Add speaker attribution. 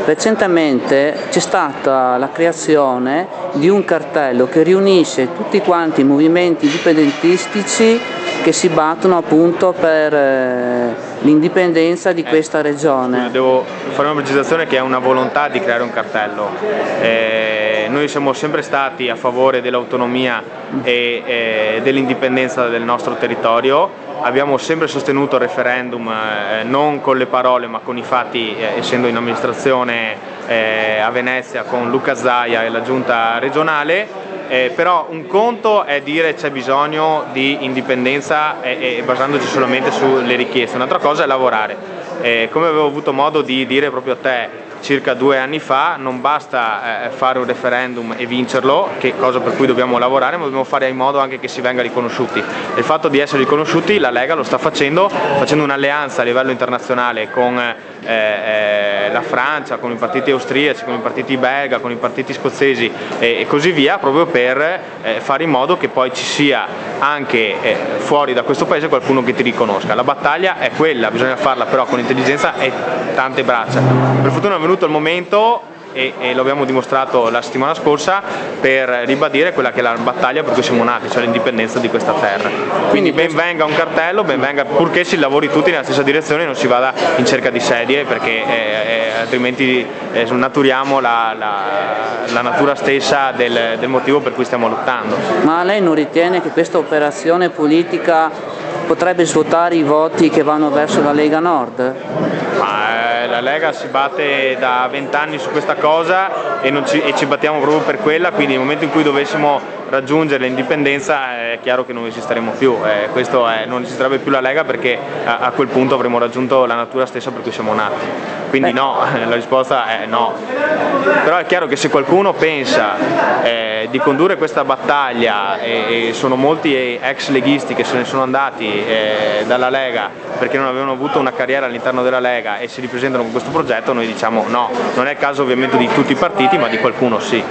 Speaker 1: Recentemente c'è stata la creazione di un cartello che riunisce tutti quanti i movimenti indipendentistici che si battono appunto per l'indipendenza di questa regione.
Speaker 2: Devo fare una precisazione, che è una volontà di creare un cartello. Noi siamo sempre stati a favore dell'autonomia e dell'indipendenza del nostro territorio. Abbiamo sempre sostenuto il referendum, non con le parole ma con i fatti, essendo in amministrazione a Venezia con Luca Zaia e la giunta regionale. Però un conto è dire c'è bisogno di indipendenza basandoci solamente sulle richieste, un'altra cosa è lavorare. Come avevo avuto modo di dire proprio a te circa 2 anni fa, non basta fare un referendum e vincerlo, che cosa per cui dobbiamo lavorare, ma dobbiamo fare in modo anche che si venga riconosciuti. Il fatto di essere riconosciuti la Lega lo sta facendo un'alleanza a livello internazionale con la Francia, con i partiti austriaci, con i partiti belga, con i partiti scozzesi e così via, proprio per fare in modo che poi ci sia anche fuori da questo paese qualcuno che ti riconosca. La battaglia è quella, bisogna farla però con intelligenza e tante braccia. Per fortuna è venuto il momento, e lo abbiamo dimostrato la settimana scorsa, per ribadire quella che è la battaglia per cui siamo nati, cioè l'indipendenza di questa terra. Quindi ben venga un cartello, ben venga, purché si lavori tutti nella stessa direzione e non si vada in cerca di sedie, perché altrimenti snaturiamo la natura stessa del motivo per cui stiamo lottando.
Speaker 1: Ma lei non ritiene che questa operazione politica potrebbe svuotare i voti che vanno verso la Lega Nord?
Speaker 2: La Lega si batte da 20 anni su questa cosa e ci battiamo proprio per quella, quindi nel momento in cui dovessimo raggiungere l'indipendenza è chiaro che non esisteremo più, non esisterebbe più la Lega, perché a quel punto avremo raggiunto la natura stessa per cui siamo nati. Quindi no, la risposta è no. Però è chiaro che se qualcuno pensa di condurre questa battaglia, e sono molti ex leghisti che se ne sono andati dalla Lega perché non avevano avuto una carriera all'interno della Lega e si ripresentano con questo progetto, noi diciamo no, non è il caso ovviamente di tutti i partiti ma di qualcuno sì.